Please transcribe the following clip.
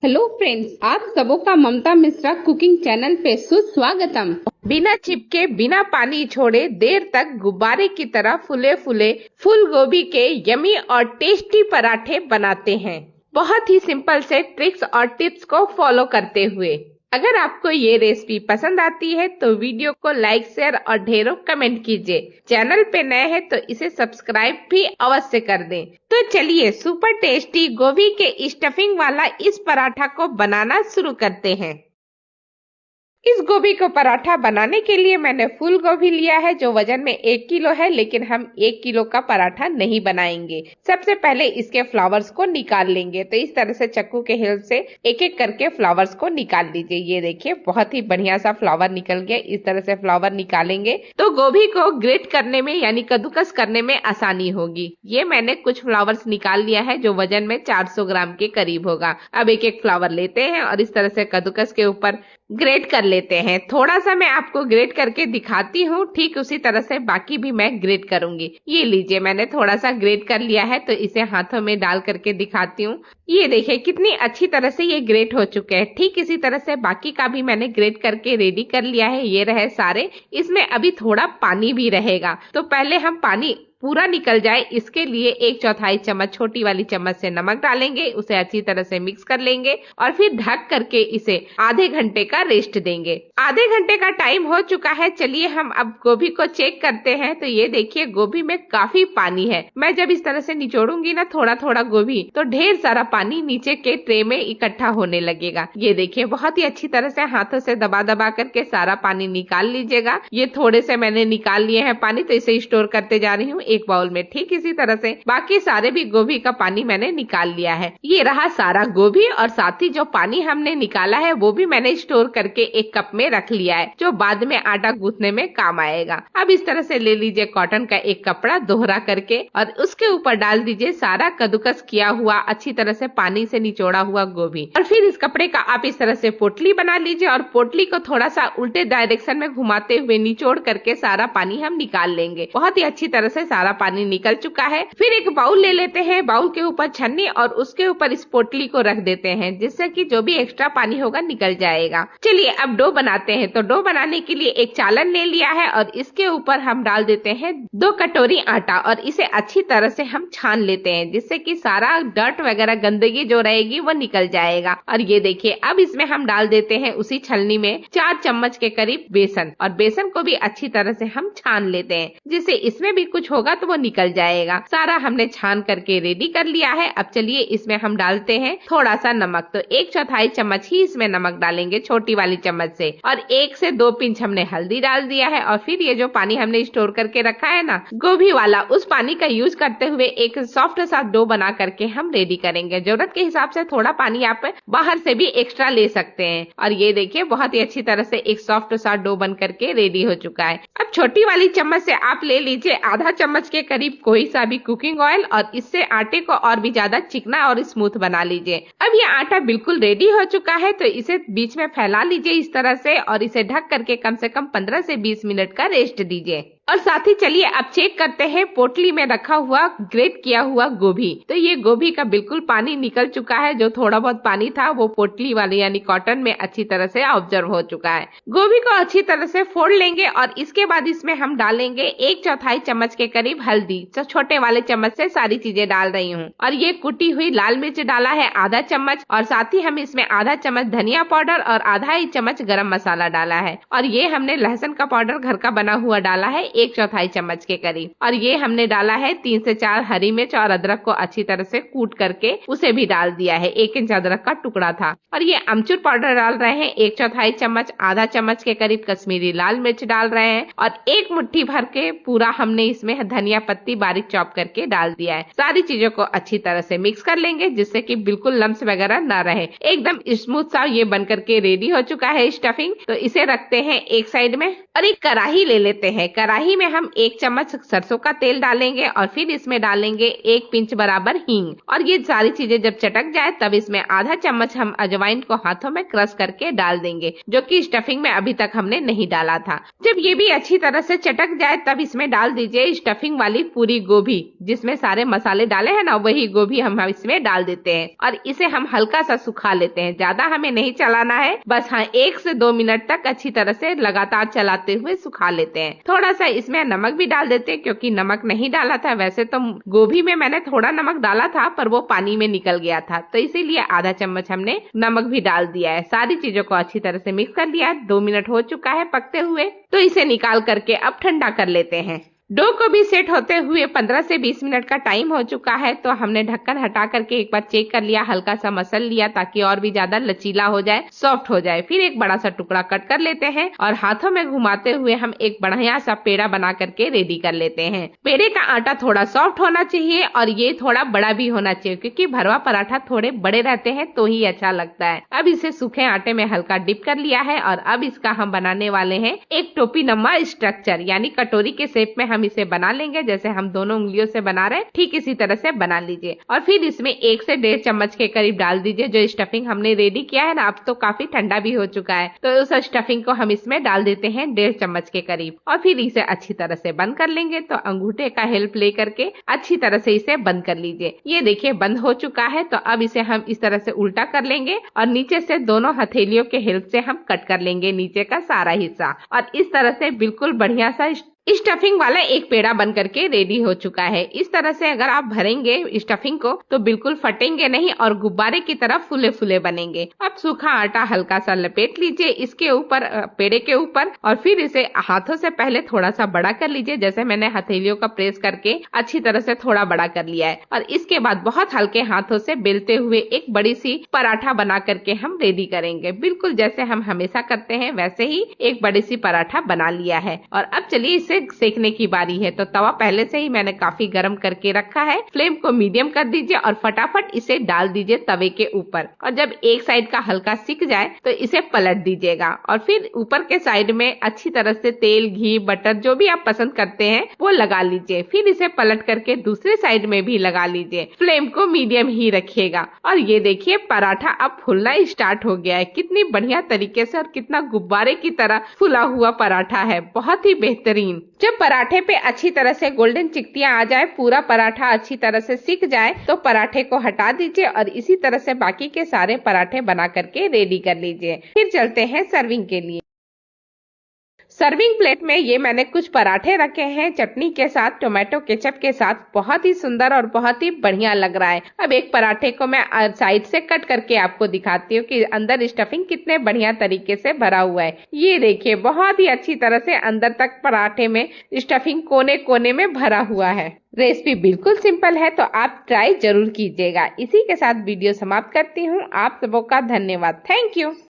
Hello friends, आप सबों का ममता मिश्रा कुकिंग चैनल पे सुस्वागतम। बिना चिपके बिना पानी छोड़े देर तक गुब्बारे की तरह फूले फूले फूल गोभी के यमी और टेस्टी पराठे बनाते हैं, बहुत ही सिंपल से ट्रिक्स और टिप्स को फॉलो करते हुए। अगर आपको ये रेसिपी पसंद आती है तो वीडियो को लाइक, शेयर और ढेरों कमेंट कीजिए। चैनल पे नए हैं तो इसे सब्सक्राइब भी अवश्य कर दें। तो चलिए सुपर टेस्टी गोभी के स्टफिंग वाला इस पराठा को बनाना शुरू करते हैं। इस गोभी को पराठा बनाने के लिए मैंने फूल गोभी लिया है जो वजन में 1 किलो है, लेकिन हम 1 किलो का पराठा नहीं बनाएंगे। सबसे पहले इसके फ्लावर्स को निकाल लेंगे। तो इस तरह से चक्कू के हेल्प से एक एक करके फ्लावर्स को निकाल लीजिए। ये देखिए बहुत ही बढ़िया सा फ्लावर निकल गया। इस तरह से फ्लावर निकालेंगे तो गोभी को ग्रेट करने में यानी कद्दूकस करने में आसानी होगी। ये मैंने कुछ फ्लावर्स निकाल लिया है जो वजन में 400 ग्राम के करीब होगा। अब एक एक फ्लावर लेते हैं और इस तरह से कद्दूकस के ऊपर ग्रेट कर लेते हैं। थोड़ा सा मैं आपको ग्रेट करके दिखाती हूँ, ठीक उसी तरह से बाकी भी मैं ग्रेट करूंगी। ये लीजिए, मैंने थोड़ा सा ग्रेट कर लिया है तो इसे हाथों में डाल करके दिखाती हूँ। ये देखिए कितनी अच्छी तरह से ये ग्रेट हो चुके हैं। ठीक इसी तरह से बाकी का भी मैंने ग्रेट करके रेडी कर लिया है। ये रहे सारे। इसमें अभी थोड़ा पानी भी रहेगा, तो पहले हम पानी पूरा निकल जाए इसके लिए 1/4 चम्मच छोटी वाली चम्मच से नमक डालेंगे। उसे अच्छी तरह से मिक्स कर लेंगे और फिर ढक करके इसे आधे घंटे का रेस्ट देंगे। आधे घंटे का टाइम हो चुका है। चलिए हम अब गोभी को चेक करते हैं। तो ये देखिए गोभी में काफी पानी है। मैं जब इस तरह से निचोड़ूंगी ना थोड़ा थोड़ा गोभी, तो ढेर सारा पानी नीचे के ट्रे में इकट्ठा होने लगेगा। ये देखिए बहुत ही अच्छी तरह से हाथों से दबा दबा करके सारा पानी निकाल लीजिएगा। ये थोड़े से मैंने निकाल लिए हैं पानी, तो इसे स्टोर करते जा रही हूँ एक बाउल में। ठीक इसी तरह से बाकी सारे भी गोभी का पानी मैंने निकाल लिया है। ये रहा सारा गोभी और साथ ही जो पानी हमने निकाला है वो भी मैंने स्टोर करके एक कप में रख लिया है, जो बाद में आटा गूंथने में काम आएगा। अब इस तरह से ले लीजिए कॉटन का एक कपड़ा दोहरा करके और उसके ऊपर डाल दीजिए सारा कद्दूकस किया हुआ अच्छी तरह से पानी से निचोड़ा हुआ गोभी। और फिर इस कपड़े का आप इस तरह से पोटली बना लीजिए और पोटली को थोड़ा सा उल्टे डायरेक्शन में घुमाते हुए निचोड़ करके सारा पानी हम निकाल लेंगे। बहुत ही अच्छी तरह से सारा पानी निकल चुका है। फिर एक बाउल ले लेते हैं, बाउल के ऊपर छन्नी और उसके ऊपर इस पोटली को रख देते हैं, जिससे कि जो भी एक्स्ट्रा पानी होगा निकल जाएगा। चलिए अब डो बनाते हैं। तो डो बनाने के लिए एक चालन ले लिया है और इसके ऊपर हम डाल देते हैं 2 कटोरी आटा और इसे अच्छी तरह से हम छान लेते हैं, जिससे कि सारा डर्ट वगैरह गंदगी जो रहेगी वो निकल जाएगा। और ये देखिए अब इसमें हम डाल देते हैं उसी छलनी में 4 चम्मच के करीब बेसन, और बेसन को भी अच्छी तरह से हम छान लेते हैं, जिससे इसमें भी कुछ होगा तो वो निकल जाएगा। सारा हमने छान करके रेडी कर लिया है। अब चलिए इसमें हम डालते हैं थोड़ा सा नमक। तो 1/4 चम्मच ही इसमें नमक डालेंगे छोटी वाली चम्मच से, और 1 से 2 पिंच हमने हल्दी डाल दिया है। और फिर ये जो पानी हमने स्टोर करके रखा है ना गोभी वाला, उस पानी का यूज करते हुए एक सॉफ्ट सा डो बना करके हम रेडी करेंगे। जरूरत के हिसाब से थोड़ा पानी आप बाहर से भी एक्स्ट्रा ले सकते हैं। और ये देखिए बहुत ही अच्छी तरह से एक सॉफ्ट सा डो बन करके रेडी हो चुका है। अब छोटी वाली चम्मच से आप ले लीजिए आधा चम्मच के करीब कोई सा भी कुकिंग ऑयल, और इससे आटे को और भी ज्यादा चिकना और स्मूथ बना लीजिए। अब ये आटा बिल्कुल रेडी हो चुका है, तो इसे बीच में फैला लीजिए इस तरह से और इसे ढक करके कम से कम 15 से 20 मिनट का रेस्ट दीजिए। और साथ ही चलिए अब चेक करते हैं पोटली में रखा हुआ ग्रेट किया हुआ गोभी। तो ये गोभी का बिल्कुल पानी निकल चुका है। जो थोड़ा बहुत पानी था वो पोटली वाली यानी कॉटन में अच्छी तरह से ऑब्जर्व हो चुका है। गोभी को अच्छी तरह से फोड़ लेंगे और इसके बाद इसमें हम डालेंगे 1/4 चम्मच के करीब हल्दी। तो छोटे वाले चम्मच से सारी चीजें डाल रही हूँ। और ये कुटी हुई लाल मिर्च डाला है आधा चम्मच, और साथ ही हम इसमें आधा चम्मच धनिया पाउडर और आधा ही चम्मच गरम मसाला डाला है। और ये हमने लहसुन का पाउडर घर का बना हुआ डाला है 1/4 चम्मच के करीब। और ये हमने डाला है 3 से 4 हरी मिर्च और अदरक को अच्छी तरह से कूट करके उसे भी डाल दिया है। 1 इंच अदरक का टुकड़ा था। और ये अमचूर पाउडर डाल रहे हैं 1/4 चम्मच, आधा चम्मच के करीब कश्मीरी लाल मिर्च डाल रहे हैं, और 1 मुट्ठी भर के पूरा हमने इसमें धनिया पत्ती बारीक चॉप करके डाल दिया है। सारी चीजों को अच्छी तरह से मिक्स कर लेंगे, जिससे कि बिल्कुल लम्स वगैरह ना रहे। एकदम स्मूथ सा ये बन करके रेडी हो चुका है स्टफिंग। तो इसे रखते हैं एक साइड में और एक कढ़ाई ले लेते हैं। कढ़ाई कढ़ाई में हम 1 चम्मच सरसों का तेल डालेंगे और फिर इसमें डालेंगे 1 पिंच बराबर हींग। और ये सारी चीजें जब चटक जाए तब इसमें आधा चम्मच हम अजवाइन को हाथों में क्रश करके डाल देंगे, जो कि स्टफिंग में अभी तक हमने नहीं डाला था। जब ये भी अच्छी तरह से चटक जाए तब इसमें डाल दीजिए स्टफिंग वाली पूरी गोभी, जिसमें सारे मसाले डाले हैं ना, वही गोभी हम इसमें डाल देते हैं और इसे हम हल्का सा सुखा लेते हैं। ज्यादा हमें नहीं चलाना है, बस 1 से 2 मिनट तक अच्छी तरह से लगातार चलाते हुए सुखा लेते हैं। थोड़ा सा इसमें नमक भी डाल देते हैं, क्योंकि नमक नहीं डाला था। वैसे तो गोभी में मैंने थोड़ा नमक डाला था, पर वो पानी में निकल गया था, तो इसीलिए आधा चम्मच हमने नमक भी डाल दिया है। सारी चीजों को अच्छी तरह से मिक्स कर लिया है। 2 मिनट हो चुका है पकते हुए, तो इसे निकाल करके अब ठंडा कर लेते हैं। डो को भी सेट होते हुए 15 से 20 मिनट का टाइम हो चुका है, तो हमने ढक्कन हटा करके एक बार चेक कर लिया, हल्का सा मसल लिया ताकि और भी ज्यादा लचीला हो जाए, सॉफ्ट हो जाए। फिर एक बड़ा सा टुकड़ा कट कर लेते हैं और हाथों में घुमाते हुए हम एक बढ़िया सा पेड़ा बना करके रेडी कर लेते हैं। पेड़े का आटा थोड़ा सॉफ्ट होना चाहिए और ये थोड़ा बड़ा भी होना चाहिए, क्योंकि भरवा पराठा थोड़े बड़े रहते हैं तो ही अच्छा लगता है। अब इसे सूखे आटे में हल्का डिप कर लिया है और अब इसका हम बनाने वाले हैं एक टोपी नमा स्ट्रक्चर, यानी कटोरी के शेप में हम इसे बना लेंगे। जैसे हम दोनों उंगलियों से बना रहे हैं, ठीक इसी तरह से बना लीजिए और फिर इसमें 1 से 1.5 चम्मच के करीब डाल दीजिए जो स्टफिंग हमने रेडी किया है ना। अब तो काफी ठंडा भी हो चुका है, तो उस स्टफिंग को हम इसमें डाल देते हैं 1.5 चम्मच के करीब और फिर इसे अच्छी तरह से बंद कर लेंगे। तो अंगूठे का हेल्प ले करके अच्छी तरह से इसे बंद कर लीजिए। ये देखिए बंद हो चुका है। तो अब इसे हम इस तरह से उल्टा कर लेंगे और नीचे से दोनों हथेलियों के हेल्प से हम कट कर लेंगे नीचे का सारा हिस्सा, और इस तरह से बिल्कुल बढ़िया सा स्टफिंग वाला एक पेड़ा बन करके रेडी हो चुका है। इस तरह से अगर आप भरेंगे स्टफिंग को तो बिल्कुल फटेंगे नहीं और गुब्बारे की तरह फूले फूले बनेंगे। अब सूखा आटा हल्का सा लपेट लीजिए इसके ऊपर, पेड़े के ऊपर, और फिर इसे हाथों से पहले थोड़ा सा बड़ा कर लीजिए। जैसे मैंने हथेलियों का प्रेस करके अच्छी तरह से थोड़ा बड़ा कर लिया है और इसके बाद बहुत हल्के हाथों से बेलते हुए एक बड़ी सी पराठा बना करके हम रेडी करेंगे। बिल्कुल जैसे हम हमेशा करते हैं वैसे ही एक बड़ी सी पराठा बना लिया है। और अब चलिए इसे सेकने की बारी है। तो तवा पहले से ही मैंने काफी गर्म करके रखा है। फ्लेम को मीडियम कर दीजिए और फटाफट इसे डाल दीजिए तवे के ऊपर, और जब एक साइड का हल्का सिक जाए तो इसे पलट दीजिएगा और फिर ऊपर के साइड में अच्छी तरह से तेल, घी, बटर जो भी आप पसंद करते हैं वो लगा लीजिए। फिर इसे पलट करके दूसरे साइड में भी लगा लीजिए। फ्लेम को मीडियम ही रखिएगा और ये देखिए पराठा अब फूलना स्टार्ट हो गया है। कितनी बढ़िया तरीके से और कितना गुब्बारे की तरह फूला हुआ पराठा है, बहुत ही बेहतरीन। जब पराठे पे अच्छी तरह से गोल्डन चिकटियां आ जाए, पूरा पराठा अच्छी तरह से सिक जाए, तो पराठे को हटा दीजिए और इसी तरह से बाकी के सारे पराठे बना करके रेडी कर लीजिए। फिर चलते हैं सर्विंग के लिए। सर्विंग प्लेट में ये मैंने कुछ पराठे रखे हैं चटनी के साथ, टोमेटो केचप के साथ। बहुत ही सुंदर और बहुत ही बढ़िया लग रहा है। अब एक पराठे को मैं साइड से कट करके आपको दिखाती हूँ कि अंदर स्टफिंग कितने बढ़िया तरीके से भरा हुआ है। ये देखिए बहुत ही अच्छी तरह से अंदर तक पराठे में स्टफिंग कोने कोने में भरा हुआ है। रेसिपी बिल्कुल सिंपल है, तो आप ट्राई जरूर कीजिएगा। इसी के साथ वीडियो समाप्त करती हूँ। आप सबों का धन्यवाद। Thank you.